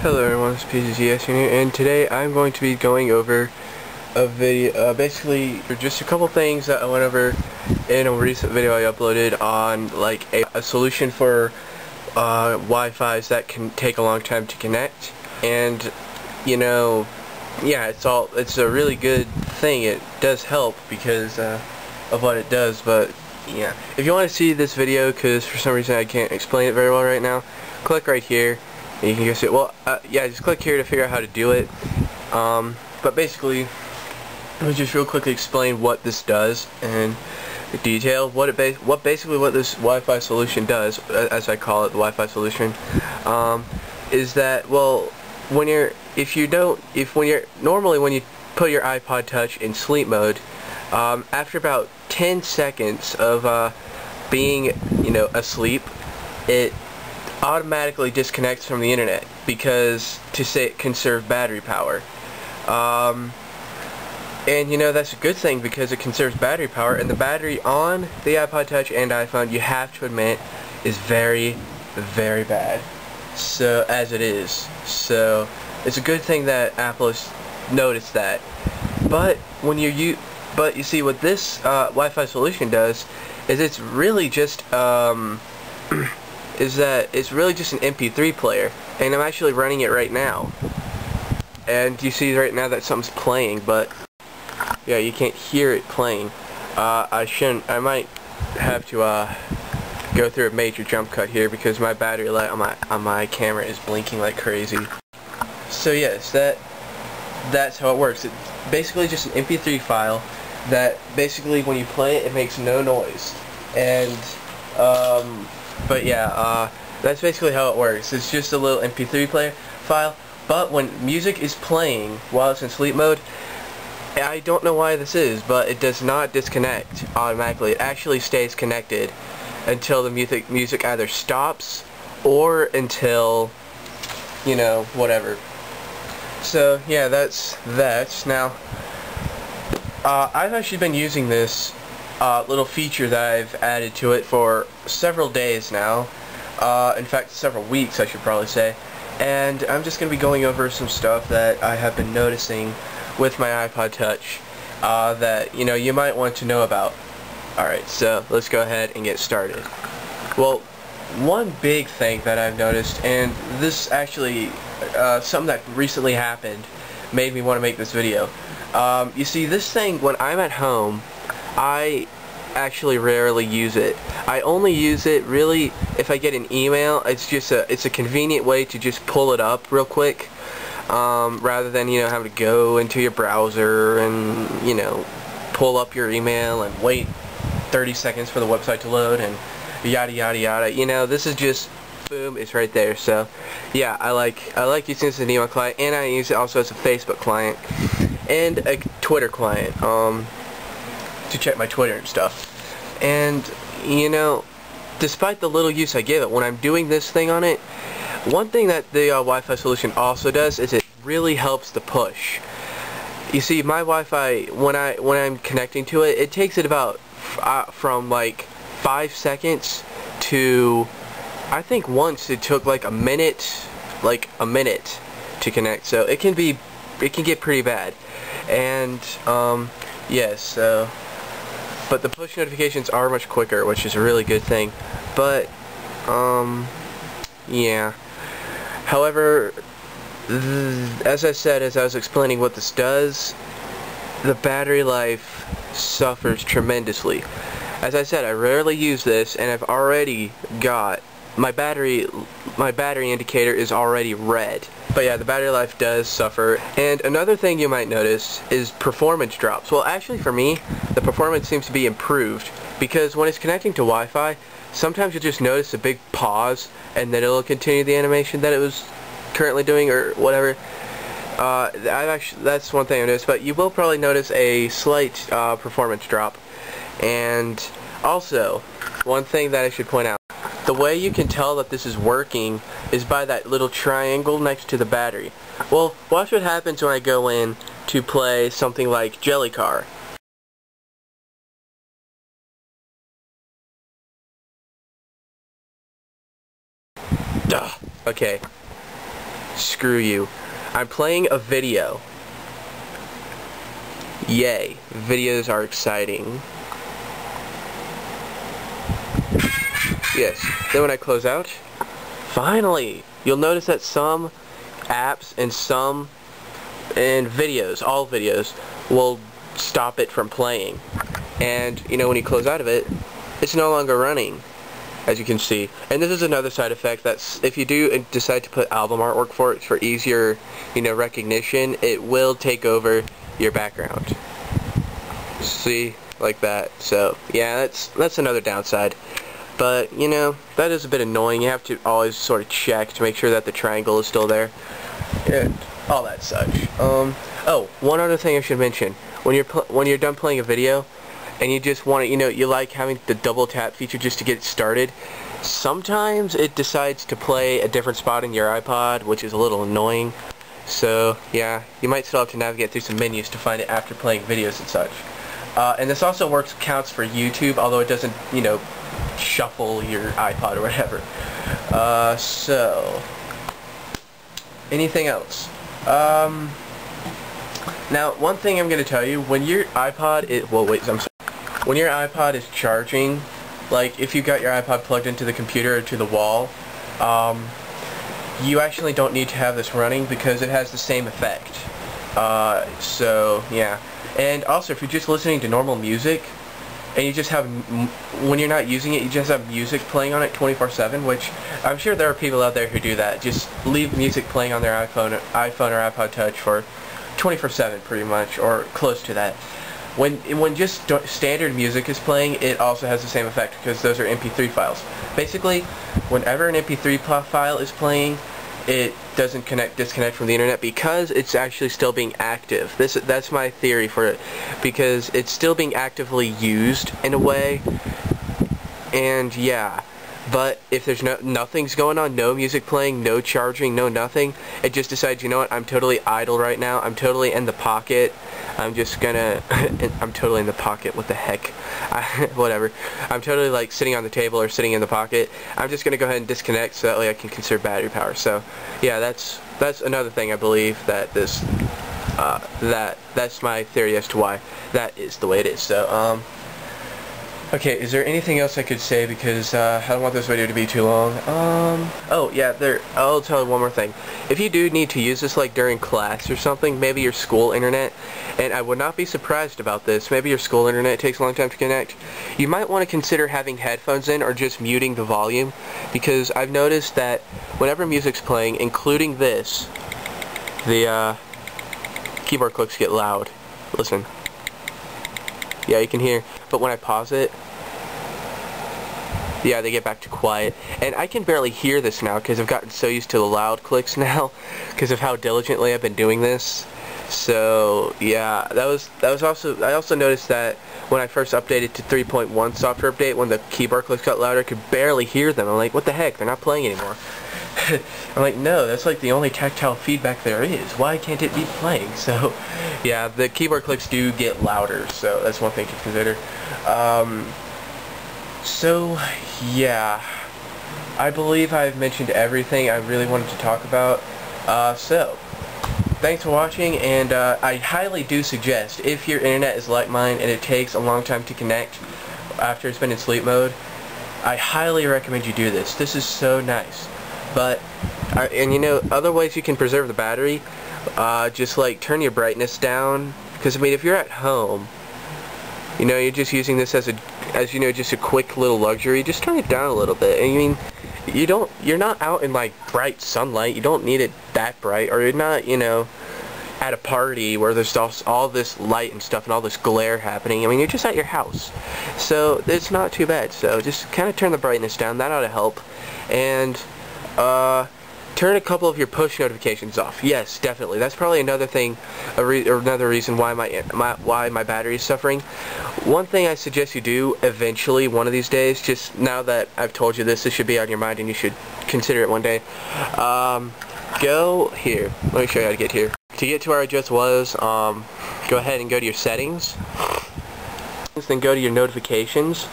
Hello everyone, it's Pizzscn here, and today I'm going to be going over a video, basically just a couple things that I went over in a recent video I uploaded on like a solution for Wi-Fi's that can take a long time to connect. And you know, yeah, it's a really good thing. It does help because of what it does. But yeah, if you want to see this video, because for some reason I can't explain it very well right now, click right here. And you can just just click here to figure out how to do it. But basically, let me just real quickly explain what this does and the detail. What this Wi-Fi solution does, as I call it, the Wi-Fi solution, is that, well, when you put your iPod Touch in sleep mode, after about 10 seconds of being asleep, it automatically disconnects from the internet because to conserve battery power. And that's a good thing because it conserves battery power, and the battery on the iPod Touch and iPhone, you have to admit, is very, very bad. So it's a good thing that Apple has noticed that. But you see what this Wi-Fi solution does is it's really just it's really just an MP3 player, and I'm actually running it right now. And you see right now that something's playing, but yeah, you can't hear it playing. I might have to go through a major jump cut here because my battery light on my camera is blinking like crazy. So yes, that's how it works. It's basically just an MP3 file that basically when you play it, it makes no noise. And but yeah, that's basically how it works. It's just a little MP3 player file, but when music is playing while it's in sleep mode, I don't know why this is, but it does not disconnect automatically. It actually stays connected until the music either stops or until, whatever. So yeah, that's that. Now, I've actually been using this little feature that I've added to it for several days now. In fact, several weeks, I should probably say. And I'm just going to be going over some stuff that I have been noticing with my iPod Touch that you might want to know about. Alright, so let's go ahead and get started. Well, one big thing that I've noticed, and this actually something that recently happened made me want to make this video. You see, this thing, when I'm at home, I actually rarely use it. I only use it really if I get an email. It's a convenient way to just pull it up real quick, rather than having to go into your browser and pull up your email and wait 30 seconds for the website to load and yada yada yada. This is just boom, it's right there. So yeah, I like using this as an email client, and I use it also as a Facebook client and a Twitter client to check my Twitter and stuff. And despite the little use I give it, when I'm doing this thing on it, one thing that the Wi-Fi solution also does is it really helps the push. You see, my Wi-Fi, when I'm connecting to it, it takes it about from like 5 seconds to, I think once it took like a minute to connect. So it can get pretty bad. And yes, but the push notifications are much quicker, which is a really good thing. But yeah. However, as I said, as I was explaining what this does, the battery life suffers tremendously. As I said, I rarely use this, and I've already got my battery indicator is already red. But yeah, the battery life does suffer. And another thing you might notice is performance drops. Well, actually for me, the performance seems to be improved, because when it's connecting to Wi-Fi, sometimes you'll just notice a big pause, and then it'll continue the animation that it was currently doing or whatever. That's one thing I noticed, but you will probably notice a slight performance drop. And also, one thing that I should point out, the way you can tell that this is working is by that little triangle next to the battery. Well, watch what happens when I go in to play something like Jelly Car. Duh. Okay. Screw you. I'm playing a video. Yay. Videos are exciting. Yes. Then when I close out, finally, you'll notice that some apps and videos, all videos, will stop it from playing. And, you know, when you close out of it, it's no longer running, as you can see. And this is another side effect, that's if you do decide to put album artwork for it for easier, you know, recognition, it will take over your background. See? Like that. So, yeah, that's another downside. But, you know, that is a bit annoying. You have to always sort of check to make sure that the triangle is still there. And all that such. Oh, one other thing I should mention. When you're done playing a video, and you just want to, you know, you like having the double tap feature just to get it started, sometimes it decides to play a different spot in your iPod, which is a little annoying. So, yeah, you might still have to navigate through some menus to find it after playing videos and such. And this also counts for YouTube, although it doesn't, you know, shuffle your iPod or whatever. So, anything else? Now, one thing I'm going to tell you, when your iPod when your iPod is charging, like if you got your iPod plugged into the computer or to the wall, you actually don't need to have this running because it has the same effect. So, yeah. And also, if you're just listening to normal music, and you just have, when you're not using it, you just have music playing on it 24/7, which I'm sure there are people out there who do that. Just leave music playing on their iPhone or iPod Touch for 24/7 pretty much, or close to that. When just standard music is playing, it also has the same effect because those are MP3 files. Basically, whenever an MP3 file is playing, it doesn't disconnect from the internet because it's actually still being active. That's my theory for it, because it's still being actively used in a way. And yeah, but if there's nothing's going on, no music playing, no charging, no nothing, it just decides, you know what, I'm totally idle right now, I'm totally in the pocket, I'm just gonna, I'm totally in the pocket, what the heck, whatever, I'm totally like sitting on the table or sitting in the pocket, I'm just gonna go ahead and disconnect so that way I can conserve battery power. So yeah, that's another thing I believe that this, that's my theory as to why that is the way it is. So, okay, is there anything else I could say, because I don't want this video to be too long. Oh yeah, I'll tell you one more thing. If you do need to use this like during class or something, maybe your school internet, and I would not be surprised about this, maybe your school internet takes a long time to connect, you might want to consider having headphones in or just muting the volume, because I've noticed that whenever music's playing, including this, the keyboard clicks get loud. Listen. Yeah, you can hear, but when I pause it, yeah, they get back to quiet. And I can barely hear this now because I've gotten so used to the loud clicks now because of how diligently I've been doing this. So, yeah, that was also, I also noticed that when I first updated to 3.1 software update, when the keyboard clicks got louder, I could barely hear them. I'm like, what the heck, they're not playing anymore. I'm like, no, that's like the only tactile feedback there is. Why can't it be playing? So, yeah, the keyboard clicks do get louder, so that's one thing to consider. So, yeah, I believe I've mentioned everything I really wanted to talk about. So, thanks for watching, and I highly do suggest, if your internet is like mine and it takes a long time to connect after it's been in sleep mode, I highly recommend you do this. This is so nice. But, and you know, other ways you can preserve the battery, just like turn your brightness down, because I mean, if you're at home, you know, you're just using this as you know, just a quick little luxury, just turn it down a little bit. And I mean, you're not out in like bright sunlight, you don't need it that bright, or you're not, you know, at a party where there's all this light and stuff and all this glare happening. I mean, you're just at your house, so it's not too bad. So just kind of turn the brightness down, that ought to help. And turn a couple of your push notifications off. Yes, definitely. That's probably another thing, or another reason why my battery is suffering. One thing I suggest you do eventually, one of these days, just now that I've told you this should be on your mind and you should consider it one day. Go here. Let me show you how to get here. To get to where I just was, go ahead and go to your settings. Then go to your notifications.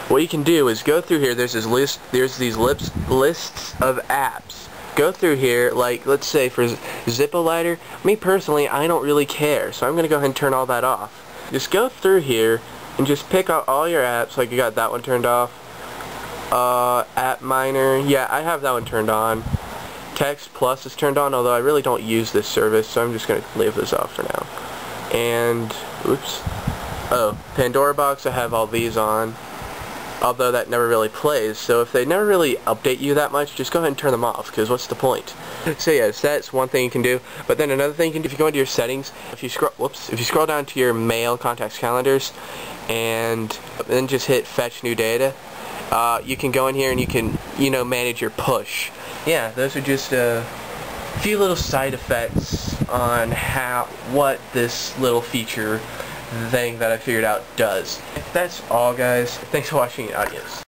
What you can do is go through here. There's this list. There's these lists of apps go through here, like, let's say for Zippo lighter, me personally, I don't really care, so I'm going to go ahead and turn all that off. Just go through here, and just pick out all your apps, like you got that one turned off. App Miner, yeah, I have that one turned on. Text Plus is turned on, although I really don't use this service, so I'm just going to leave this off for now. And, oops. Oh, Pandora Box, I have all these on. Although that never really plays, so if they never really update you that much, just go ahead and turn them off, because what's the point? So yes, that's one thing you can do. But then another thing you can do, if you go into your settings, if you scroll down to your mail, contacts, calendars, and then just hit fetch new data, you can go in here and you can, manage your push. Yeah, those are just a few little side effects on what this little feature thing that I figured out does. That's all, guys. Thanks for watching. Adios.